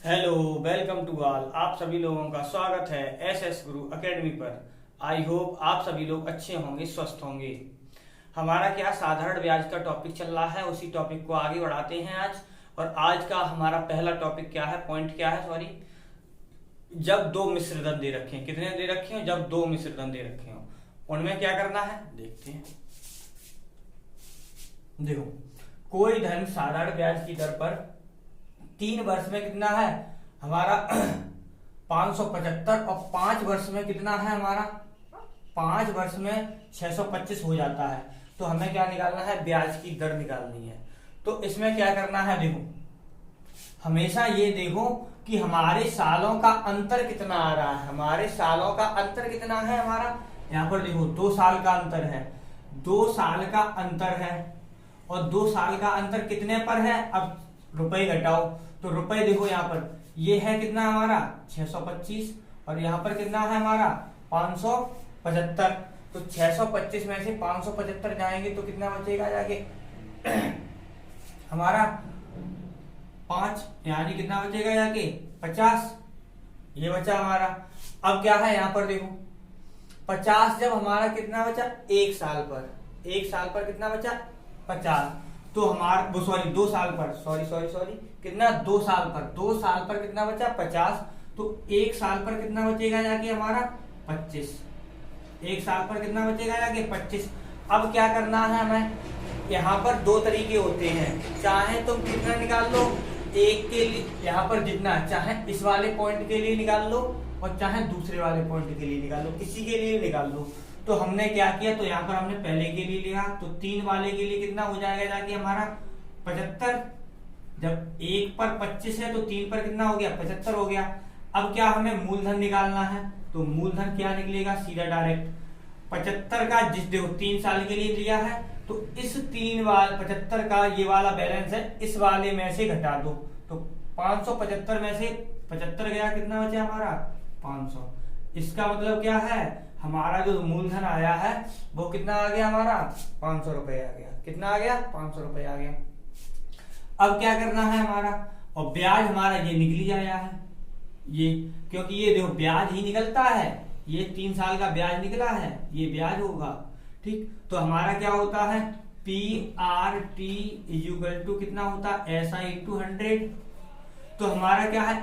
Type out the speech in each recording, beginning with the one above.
Hello, welcome to all. आप सभी लोगों का स्वागत है एस गुरु एकेडमी पर। आई होप आप सभी लोग अच्छे होंगे, स्वस्थ होंगे। हमारा क्या साधारण ब्याज का टॉपिक चल रहा है, उसी टॉपिक को आगे बढ़ाते हैं आज। और आज का हमारा पहला टॉपिक क्या है, पॉइंट क्या है, सॉरी। जब दो मिश्र धन दे रखे हैं, कितने दे रखे हैं? जब दो मिश्र धन दे रखे हो, उनमें क्या करना है देखते हैं। देखो, कोई धन साधारण ब्याज की दर पर 3 वर्ष में कितना है हमारा 575, और 5 वर्ष में कितना है हमारा 5 वर्ष में 625 हो जाता है। तो हमें क्या निकालना है, ब्याज की दर निकालनी है। तो इसमें क्या करना है, देखो हमेशा ये देखो कि हमारे सालों का अंतर कितना आ रहा है। हमारे सालों का अंतर कितना है हमारा, यहाँ पर देखो 2 साल का अंतर है, 2 साल का अंतर है। और 2 साल का अंतर कितने पर है, अब रुपए घटाओ तो रुपए देखो यहाँ पर ये है कितना हमारा 625, और यहाँ पर कितना है हमारा 575। तो 625 में से 575 जाएंगे तो कितना बचेगा जाके हमारा 5, यानी कितना बचेगा जाके 50। ये बचा हमारा। अब क्या है यहाँ पर देखो 50, जब हमारा कितना बचा 1 साल पर, 1 साल पर कितना बचा 50। तो हमारा वो सॉरी 2 साल पर, सॉरी कितना 2 साल पर, 2 साल पर कितना बचा 50। तो 1 साल पर कितना बचेगा जाके हमारा 25, 1 साल पर कितना बचेगा जाके 25। अब क्या करना है हमें, यहाँ पर 2 तरीके होते हैं, चाहे तुम कितना निकाल लो, एक के लिए यहाँ पर जितना चाहे इस वाले पॉइंट के लिए निकाल लो, और चाहे दूसरे वाले पॉइंट के लिए निकाल लो, किसी के लिए निकाल लो। तो हमने क्या किया, तो यहाँ पर हमने पहले के लिए लिया, तो 3 वाले के लिए कितना हो जाएगा जाके हमारा 75। जब 1 पर 25 है तो 3 पर कितना हो गया 75 हो गया। अब क्या हमें मूलधन निकालना है, तो मूलधन क्या निकलेगा सीधा डायरेक्ट 75 का, जिस देखो 3 साल के लिए लिया है, तो इस 75 का ये वाला बैलेंस है, इस वाले में से घटा दो। तो 575 में से 75 गया, कितना बचा हमारा 500। इसका मतलब क्या है, हमारा जो मूलधन आया है वो कितना आ गया हमारा 500 रुपए आ गया। कितना आ गया 500 रुपए आ गया। अब क्या करना है हमारा, और ब्याज हमारा ये निकली आया है, ये क्योंकि ये देखो ब्याज ही निकलता है, ये 3 साल का ब्याज निकला है, ये ब्याज होगा। ठीक, तो हमारा क्या होता है PRT इक्वल टू कितना होता है SI इंटू 100। तो हमारा क्या है,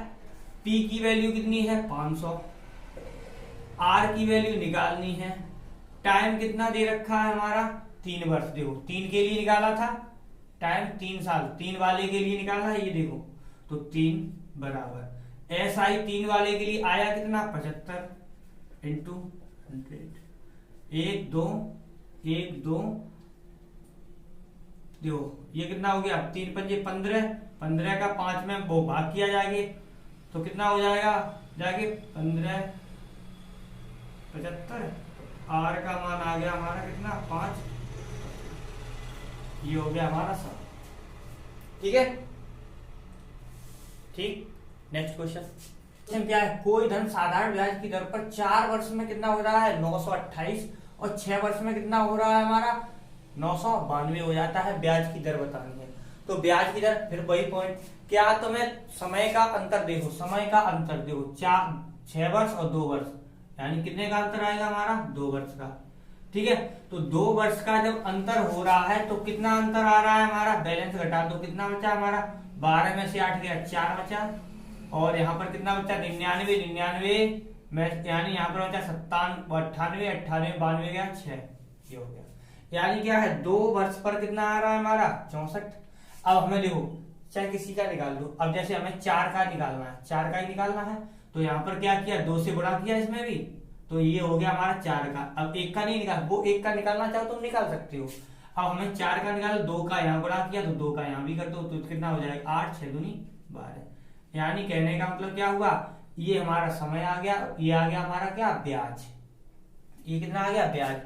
P की वैल्यू कितनी है 500, R की वैल्यू निकालनी है, टाइम कितना दे रखा है हमारा 3 वर्ष। देखो 3 के लिए निकाला था टाइम, 3 साल 3 वाले के लिए निकाला है, ये देखो तो 3 बराबर SI 3 वाले के लिए आया कितना 75 इंटू 100। 1 2 1 2 देखो ये कितना हो गया 3 पंजे 15, 15 का 5 में वो भाग किया जाएगा तो कितना हो जाएगा जाके 15 75। R का मान आ गया हमारा कितना 5, ये हो गया हमारा 7। ठीक है, ठीक। नेक्स्ट क्वेश्चन क्या है, कोई धन साधारण ब्याज की दर पर 4 वर्ष में कितना हो रहा है 928, और 6 वर्ष में कितना हो रहा है हमारा 992 हो जाता है। ब्याज की दर बतानी है, तो ब्याज की दर फिर वही पॉइंट, क्या तुम्हें समय का अंतर देखो, समय का अंतर देखो 6 वर्ष और 2 वर्ष, यानी कितने का अंतर आएगा हमारा 2 वर्ष का। ठीक है, तो 2 वर्ष का जब अंतर हो रहा है तो कितना अंतर आ रहा है हमारा, बैलेंस घटा दो, कितना बचा हमारा 12 में से 8 गया 4 बचा, और यहाँ पर कितना बचा 99 में, यानी यहाँ पर बचा 97 98 98 92 गया 6, ये हो गया। यानी क्या है 2 वर्ष पर कितना आ रहा है हमारा 64। अब हमें देखो चाहे किसी का निकाल लो, अब जैसे हमें 4 का निकालना है, 4 का ही निकालना है, तो यहाँ पर क्या किया 2 से गुणा किया इसमें भी, तो ये हो गया हमारा 4 का। अब 1 का नहीं निकाल, वो 1 का निकालना चाहो तुम निकाल सकते हो। अब हमें 4 का निकाल, 2 का यहाँ गुणा किया तो 2 का यहाँ भी कर दो, तो कितना हो जाएगा 8 6 दूनी 12। यानी कहने का मतलब क्या हुआ, ये हमारा समय आ गया, ये आ गया हमारा क्या ब्याज, ये कितना आ गया ब्याज।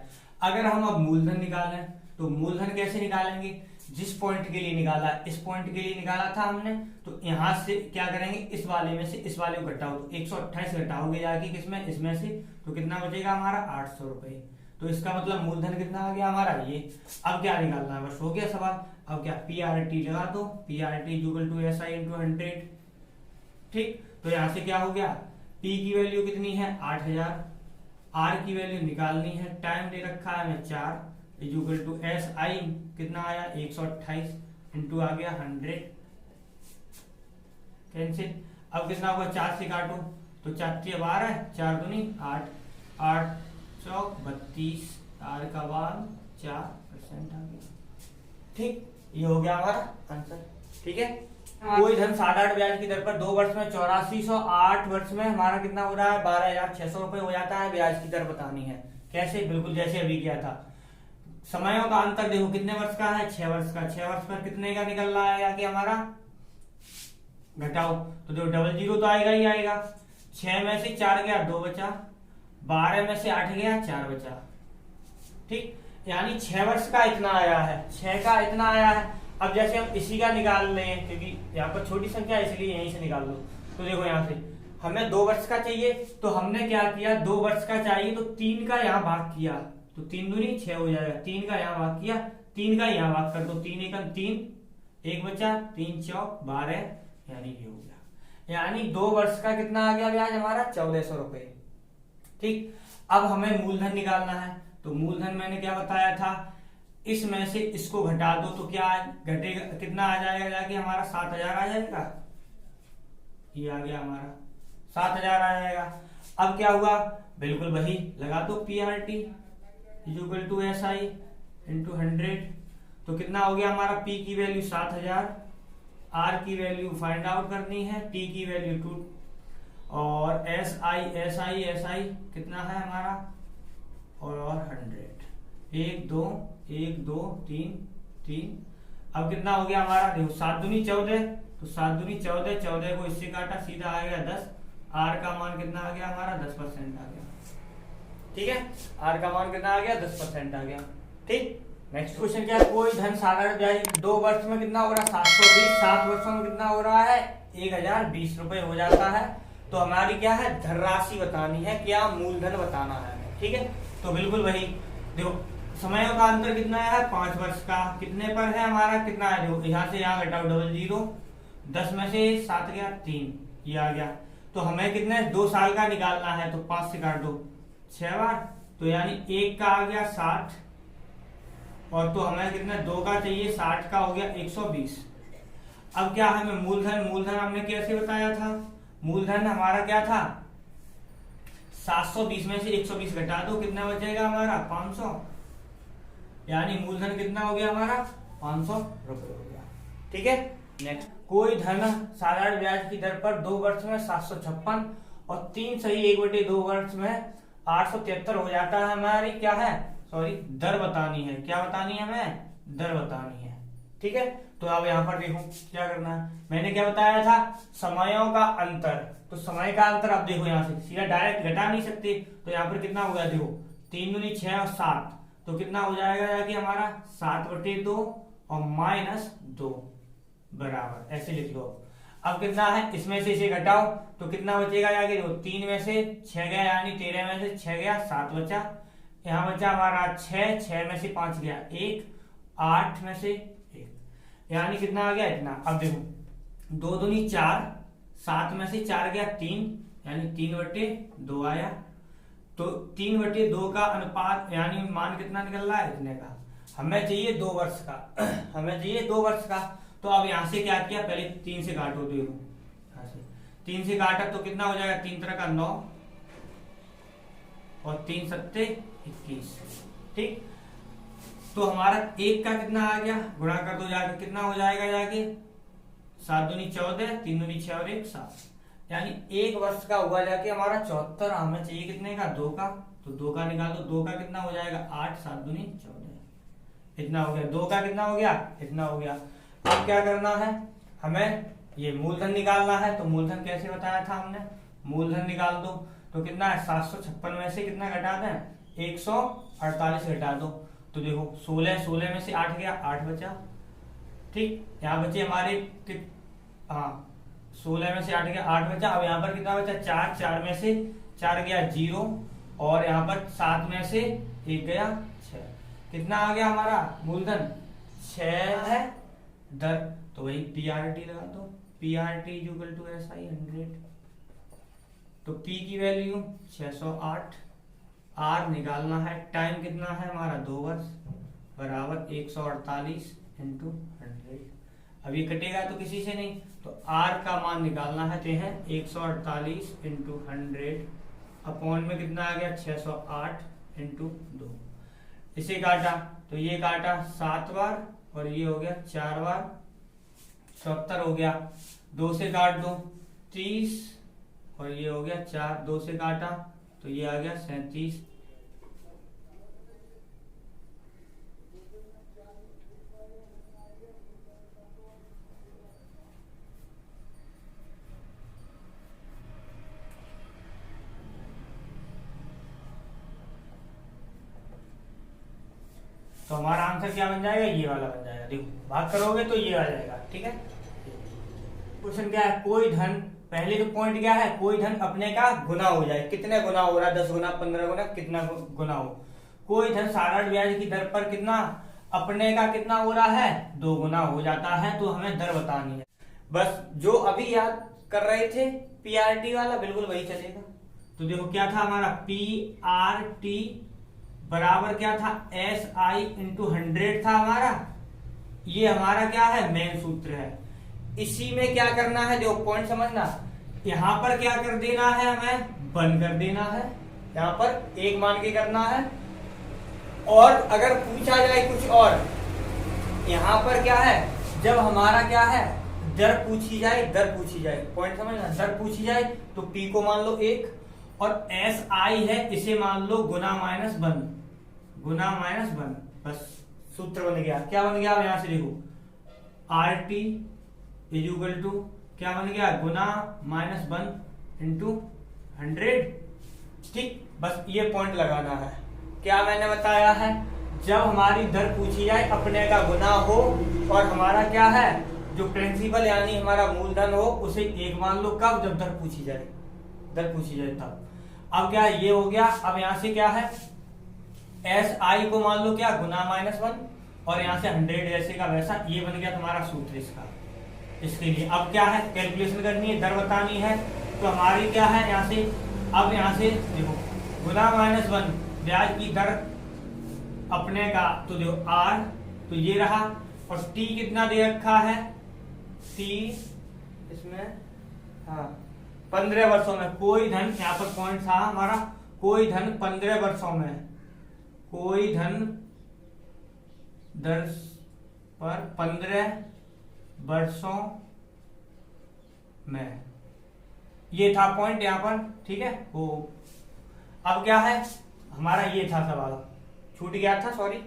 अगर हम अब मूलधन निकालें तो मूलधन कैसे निकालेंगे, जिस पॉइंट के लिए निकाला, इस पॉइंट के लिए निकाला था हमने, तो यहां से क्या करेंगे इस वाले में से इस वाले को घटाओ, तो 128 घटाओगे जाके किसमें इसमें से, तो कितना बचेगा हमारा 800 रुपए। तो इसका मतलब मूलधन कितना आ गया हमारा ये। अब क्या निकालना है, बस हो गया सवाल। अब क्या पी आर टी लगा दो, P R T equal to S I into 100। ठीक, तो यहाँ से क्या हो गया, P की वैल्यू कितनी है 8000, R की वैल्यू निकालनी है, टाइम दे रखा है हमें 4 इक्वल टू SI कितना आया 128 इंटू आ गया 100 कैंसिल। अब कितना होगा 4 से काटो तो 4 12 4 दूनी 8 8 चौक 32 R का मान 4% आ गया। ठीक, ये हो गया हमारा आंसर। ठीक है, कोई धन 8.5 ब्याज की दर पर 2 वर्ष में 8400, 8 वर्ष में हमारा कितना हो रहा है 12,600 रुपए हो जाता है, ब्याज की दर बतानी है। कैसे, बिल्कुल जैसे अभी किया था। समयों का अंतर देखो कितने वर्ष का है 6 वर्ष का, 6 वर्ष पर कितने का निकल रहा है आगे हमारा, घटाओ तो देखो 00 तो आएगा ही आएगा, 6 में से 4 गया 2 बचा, 12 में से 8 गया 4 बचा। ठीक, यानी 6 वर्ष का इतना आया है, 6 का इतना आया है। अब जैसे हम इसी का निकाल लें, क्योंकि यहाँ पर छोटी संख्या है इसलिए यहीं से निकाल लो। तो देखो यहाँ से हमें 2 वर्ष का चाहिए, तो हमने क्या किया, 2 वर्ष का चाहिए तो 3 का यहाँ भाग किया, तो 3 दूनी 6 हो जाएगा, 3 का यहाँ भाग किया, 3 का यहाँ भाग कर दो, 3 एकम 3, 1 बचा, 3 चौक 12, यानी ये हो गया। यानी 2 वर्ष का कितना आ गया ब्याज हमारा 1400 रुपए। ठीक, अब हमें मूलधन निकालना है, तो मूलधन मैंने क्या बताया था, इसमें से इसको घटा दो तो क्या घटेगा, कितना आ जाएगा जाके हमारा 7000 आ जाएगा, ये आ गया हमारा 7000 आ जाएगा। अब क्या हुआ, बिल्कुल वही लगा दो, PRT equal to SI into 100, तो कितना हो गया हमारा, P की वैल्यू 7000, R की वैल्यू फाइंड आउट करनी है, T की वैल्यू 2 और SI कितना है हमारा, और 100, 1 2 1 2 3 3। अब कितना हो गया हमारा, देखो 7 दूनी 14, तो 7 दूनी 14, 14 को इससे काटा सीधा आ गया 10, R का मान कितना आ गया हमारा 10% आ गया। ठीक है, R का मान कितना आ गया 10% आ गया। ठीक, नेक्स्ट क्वेश्चन क्या है, कोई धन साधारण ब्याज 2 वर्ष में कितना हो रहा है 720, 7 वर्षों में कितना हो रहा है 1020 रुपए हो जाता है। तो हमारी क्या है, धनराशि बतानी है, क्या मूलधन बताना है। ठीक है, तो बिल्कुल वही देखो, समयों का अंतर कितना है 5 वर्ष का, कितने पर है हमारा, कितना है देखो, यहाँ से यहाँ घटाओ 00, 10 में से 7 गया 3, ये आ गया। तो हमें कितने 2 साल का निकालना है, तो 5 से काट दो 6 बार, तो यानी 1 का आ गया 60, और तो हमें कितना 2 का चाहिए, 60 का हो गया 120। अब क्या हमें मूलधन हमने कैसे बताया था, मूलधन हमारा क्या था 720 में से 120 घटा दो, कितना बचेगा हमारा 500, यानी मूलधन कितना हो गया हमारा 500 रुपए हो गया। ठीक है, नेक्स्ट, कोई धन साधारण ब्याज की दर पर 2 वर्ष में 756 और 3 सही 1/2 वर्ष में 873 हो जाता है। हमारी क्या है, सॉरी दर बतानी है, क्या बतानी है हमें, दर बतानी है। ठीक है, तो अब यहाँ पर देखो क्या करना है, मैंने क्या बताया था, समयों का अंतर, तो समय का अंतर अब देखो यहाँ से सीधा डायरेक्ट घटा नहीं सकते, तो यहाँ पर कितना हो गया देखो 3 दूनी 6 और 7, तो कितना हो जाएगा जाके हमारा 7/2 और -2 बराबर, ऐसे लिख लो। अब कितना है, इसमें से इसे घटाओ तो कितना बचेगा जाके देखो, 3 में से 6 गया यानी 13 में से 6 गया 7 बचा, यहाँ बचा हमारा 6, 6 में से 5 गया 1, 8 में से 1, यानी कितना आ गया इतना। अब देखो 2 दूनी 4, 7 में से 4 गया 3, यानी 3/2 आया, तो 3/2 का अनुपात यानी मान कितना निकल रहा है इतने का। हमें चाहिए 2 वर्ष का हमें चाहिए 2 वर्ष का, तो अब यहां से क्या किया, पहले 3 से काटो, देखो यहां से 3 से काटा तो कितना हो जाएगा, 3 3 का 9 और 3 7 21। ठीक, तो हमारा 1 का कितना आ गया, गुणा कर दो जाके, कितना हो जाएगा जाके 7 दूनी 14, 3 दूनी 6 और 1 7, यानी 1 वर्ष का हुआ जाके हमारा 74। हमें चाहिए कितने का, 2 का, तो 2 का निकाल दो, 2 का कितना हो जाएगा 8, 7 दूनी 14, इतना हो गया। 2 का कितना हो गया, इतना हो गया। अब क्या करना है, हमें ये मूलधन निकालना है, तो मूलधन कैसे बताया था हमने, मूलधन निकाल दो, तो कितना है 756 में से कितना घटा दें 148 घटा दो, तो देखो 16 में से 8 गया 8 बचा। ठीक, यहाँ बचे हमारे 16 में से 8 गया 8 बचा। अब यहाँ पर कितना बचा 4, 4 में से 4 गया 0 और यहाँ पर 7 में से 1 गया 6, कितना आ गया हमारा मूलधन 6 है दर, तो वही PRT लगा दो। PRT equal to SI 100। तो P की वैल्यू 608, R निकालना है, टाइम कितना है हमारा 2 वर्ष, बराबर 148 इंटू 100। अब ये कटेगा तो किसी से नहीं, तो R का मान निकालना है, तो है 148 इंटू 100 अपॉन में कितना आ गया 608 इंटू 2। इसे काटा तो ये काटा 7 बार और ये हो गया 4 बार, 77 हो गया। 2 से काट दो 30 और ये हो गया 4, 2 से काटा तो ये आ गया 37। तो हमारा आंसर क्या बन जाएगा, ये वाला बन जाएगा। देखो भाग करोगे तो ये आ जाएगा, ठीक है। क्वेश्चन क्या है, कोई धन, पहले तो पॉइंट क्या है, कोई धन अपने का गुना हो जाए। कितने गुना हो रहा है, 10 गुना, 15 गुना, कितना गुना हो। कोई धन साधारण ब्याज की दर पर कितना अपने का कितना हो रहा है, 2 गुना हो जाता है। तो हमें दर बतानी है। बस जो अभी याद कर रहे थे PRT वाला, बिल्कुल वही चलेगा। तो देखो क्या था हमारा, PRT बराबर क्या था, SI इंटू 100 था हमारा। ये हमारा क्या है, मेन सूत्र है। इसी में क्या करना है, जो पॉइंट समझना, यहां पर क्या कर देना है, हमें 1 कर देना है, यहां पर 1 मान के करना है। और अगर पूछा जाए कुछ और, यहां पर क्या है, जब हमारा क्या है, दर पूछी जाए, पॉइंट समझना, दर पूछी जाए तो P को मान लो 1 और SI है इसे मान लो गुना माइनस 1, बस सूत्र बन गया। क्या बन गया, यहां से देखो RT इक्वल टू क्या बन गया, गुना माइनस 1 इंटू 100। ठीक, बस ये पॉइंट लगाना है। क्या मैंने बताया है, जब हमारी दर पूछी जाए अपने का गुना हो और हमारा क्या है, जो प्रिंसिपल यानी हमारा मूलधन हो, उसे 1 मान लो। कब, जब दर पूछी जाए तब। अब क्या ये हो गया। अब यहां से क्या है, SI को मान लो क्या, गुना माइनस 1 और यहां से 100 जैसे का वैसा। ये बन गया तुम्हारा सूत्र इसके लिए। अब क्या है, कैलकुलेशन करनी है, दर बतानी है। तो हमारी क्या है, यहां से, अब यहां से देखो गुना माइनस 1 ब्याज की दर अपने का, तो देखो R, तो ये रहा। और T कितना दे रखा है, T इसमें, हाँ 15 वर्षों में। कोई धन, यहाँ पर पॉइंट था हमारा, कोई धन 15 वर्षों में, कोई धन दर पर 15 वर्षों में, ये था पॉइंट यहाँ पर, ठीक है। वो अब क्या है हमारा, ये था सवाल, छूट गया था, सॉरी,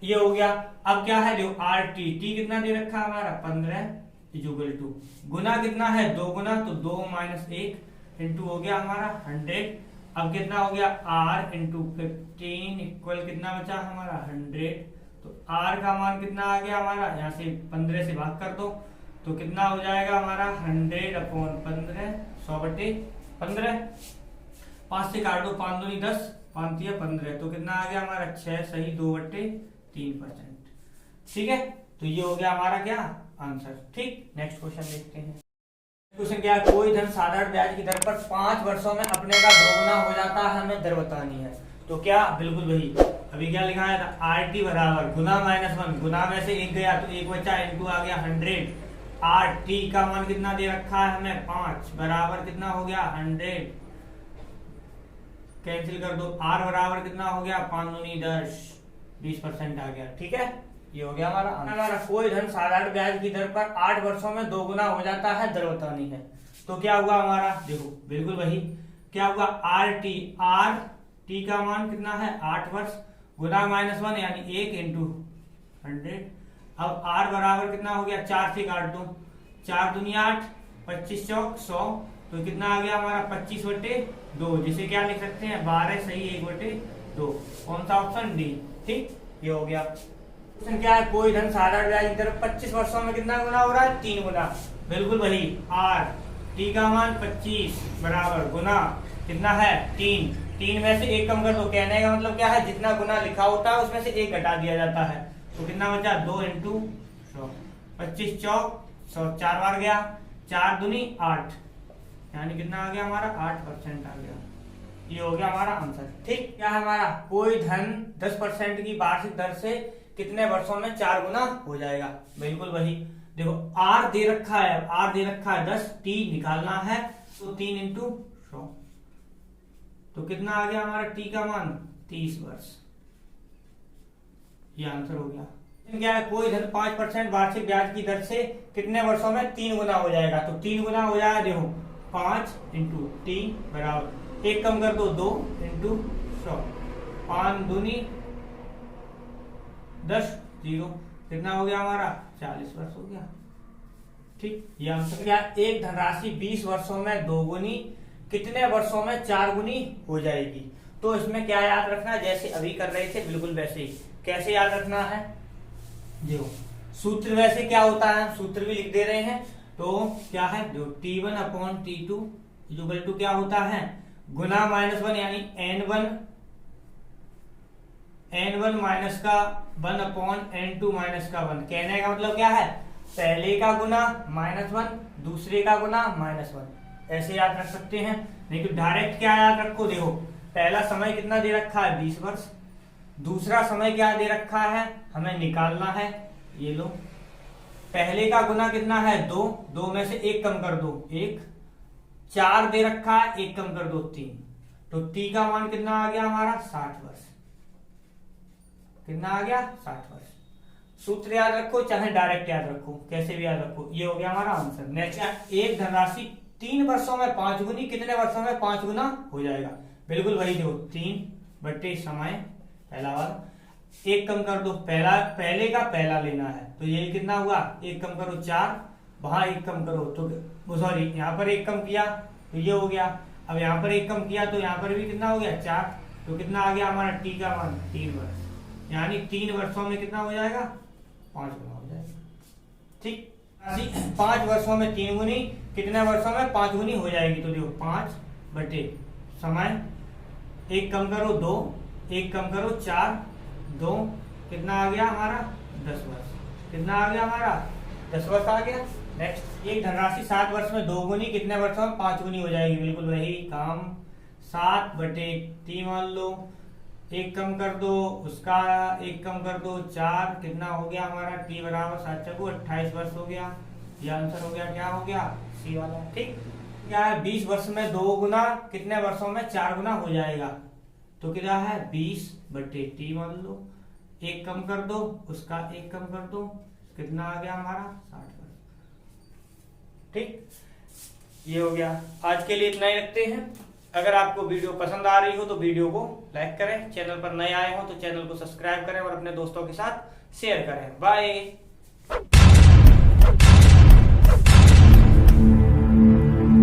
ये हो गया। अब क्या है, जो RT, T कितना दे रखा है हमारा 15 इक्वल टू, गुना कितना है 2 गुना, तो 2 माइनस 1 इंटू हो गया हमारा 100। अब कितना हो गया, R इंटू 15 इक्वल कितना बचा हमारा 100। तो R का मान कितना आ गया हमारा, यहाँ से 15 से भाग कर दो तो कितना हो जाएगा हमारा 100 अपॉन 15, 100/15। 5 से काट दो, 5 दूनी 10, 5 तिया 15, तो कितना आ गया हमारा 6 सही 2/3%। ठीक है, तो ये हो गया हमारा क्या आंसर। ठीक, नेक्स्ट क्वेश्चन देखते हैं। क्वेश्चन क्या है, कोई धन साधारण ब्याज की दर पर 5 वर्षों में अपने का 2 गुना हो जाता है, हमें दर बतानी है। तो क्या, बिल्कुल वही अभी क्या लिखा है, RT बराबर गुना माइनस 1, गुना में से 1 गया तो 1 बचा, इंटू आ गया 100। RT का मान कितना दे रखा है हमें 5, बराबर कितना हो गया 100, कैंसिल कर दो। R बराबर कितना हो गया 5 दूनी 10, 20% आ गया। ठीक है, ये हो गया हमारा। कोई धन साधारण ब्याज की दर पर 8 वर्षों में 2 गुना हो जाता है, दर बतानी है। तो क्या हुआ हमारा, देखो बिल्कुल वही, क्या हुआ RT का मान कितना है 8 वर्ष, गुना माइनस 1 यानी 1 इंटू 100। अब R बराबर कितना हो गया, 4 से काट दो, 4 दूनी 8, 25 चौक 100, तो कितना आ गया हमारा 25/2, जिसे क्या लिख सकते हैं 12 सही 1/2। कौन सा ऑप्शन, डी। ठीक, ये हो गया। क्वेश्चन क्या है, कोई धन साधारण ब्याज की दर 25 वर्षों में कितना गुना हो रहा है, 3 गुना। बिल्कुल वही, RT का मान 25 बराबर गुना कितना है 3 में से 1 कम कर दो। कहने का मतलब क्या है, जितना गुना लिखा होता है उसमें से 1 घटा दिया जाता है, तो कितना बचा 2 इंटू 100, 25 चौक 100, 4 बार गया, 4 दूनी 8, यानी कितना आ गया हमारा 8% आ गया। ये हो गया हमारा आंसर। ठीक, क्या है हमारा, कोई धन 10% की वार्षिक दर से कितने वर्षों में 4 गुना हो जाएगा। बिल्कुल वही, देखो आर दे रखा है, आर दे रखा है 10, टी निकालना है तो 3 इंटू 100, तो कितना आ गया हमारा टी का मान 30 वर्ष। ये आंसर हो गया। क्या है, कोई धन 5% वार्षिक ब्याज की दर से कितने वर्षों में 3 गुना हो जाएगा, तो 3 गुना हो जाएगा, देखो 5 इंटू टी बराबर, एक कम कर दो 2 इंटू 100, 5 दूनी 10, 0, कितना हो गया हमारा 40 वर्ष हो गया। ठीक, ये आंसर क्या, एक धनराशि 20 वर्षों में 2 गुनी कितने वर्षों में 4 गुनी हो जाएगी। तो इसमें क्या याद रखना, जैसे अभी कर रहे थे बिल्कुल वैसे ही। कैसे याद रखना है, देखो सूत्र वैसे क्या होता है, सूत्र भी लिख दे रहे हैं, तो क्या है, जो T1 upon T2 equal to क्या होता है, गुना -1 यानी N1 माइनस का 1 अपॉन N2 माइनस का 1। कहने का मतलब क्या है, पहले का गुना -1, दूसरे का गुना -1, ऐसे याद रख सकते हैं। नहीं तो डायरेक्ट क्या याद रखो, देखो पहला समय कितना दे रखा है 20 वर्ष, दूसरा समय क्या दे रखा है हमें निकालना है, ये लो पहले का गुना कितना है 2, 2 में से 1 कम कर दो 1, 4 दे रखा है 1 कम कर दो 3, तो टी का मान कितना आ गया हमारा 60 वर्ष। कितना आ गया 60 वर्ष। सूत्र याद रखो चाहे डायरेक्ट याद रखो, कैसे भी याद रखो, ये हो गया हमारा आंसर। नेक्स्ट, एक धनराशि 3 वर्षों में 5 गुनी कितने वर्षों में 5 गुना हो जाएगा। बिल्कुल वही, दो 3 बटे समय पहला वाला, 1 कम कर दो, पहले का पहला लेना है, तो ये कितना हुआ 1 कम करो 4, वहां 1 कम करो तो सॉरी यहाँ पर 1 कम किया तो ये हो गया, अब यहाँ पर 1 कम किया तो यहाँ पर भी कितना हो गया 4, तो कितना आ गया हमारा टी का मान 3 वर्ष, यानी 3 वर्षों में कितना हो जाएगा 5 गुना हो जाएगा। ठीक, 5 वर्षों में 3 गुनी कितने वर्षों में 5 गुनी हो जाएगी, तो देखो 5 बटे समय 1 कम करो 2, 1 कम करो 4, 2, कितना आ गया हमारा 10 वर्ष। कितना आ गया हमारा 10 वर्ष आ गया। नेक्स्ट, एक धनराशि 7 वर्ष में 2 गुनी कितने वर्षों में 5 गुनी हो जाएगी। बिल्कुल वही काम, 7 बटे 3 मान लो, 1 कम कर दो उसका 1 कम कर दो 4, कितना हो गया हमारा टी बराबर 7 चौको 28 वर्ष हो गया। ये आंसर हो गया, क्या हो गया सी वाला। ठीक, क्या है 20 वर्ष में 2 गुना कितने वर्षों में 4 गुना हो जाएगा, तो क्या है 20 बटे टी मान लो, 1 कम कर दो उसका 1 कम कर दो, कितना आ गया हमारा 60 वर्ष। ठीक, ये हो गया। आज के लिए इतना ही रखते हैं। अगर आपको वीडियो पसंद आ रही हो तो वीडियो को लाइक करें, चैनल पर नए आए हो तो चैनल को सब्सक्राइब करें और अपने दोस्तों के साथ शेयर करें। बाय।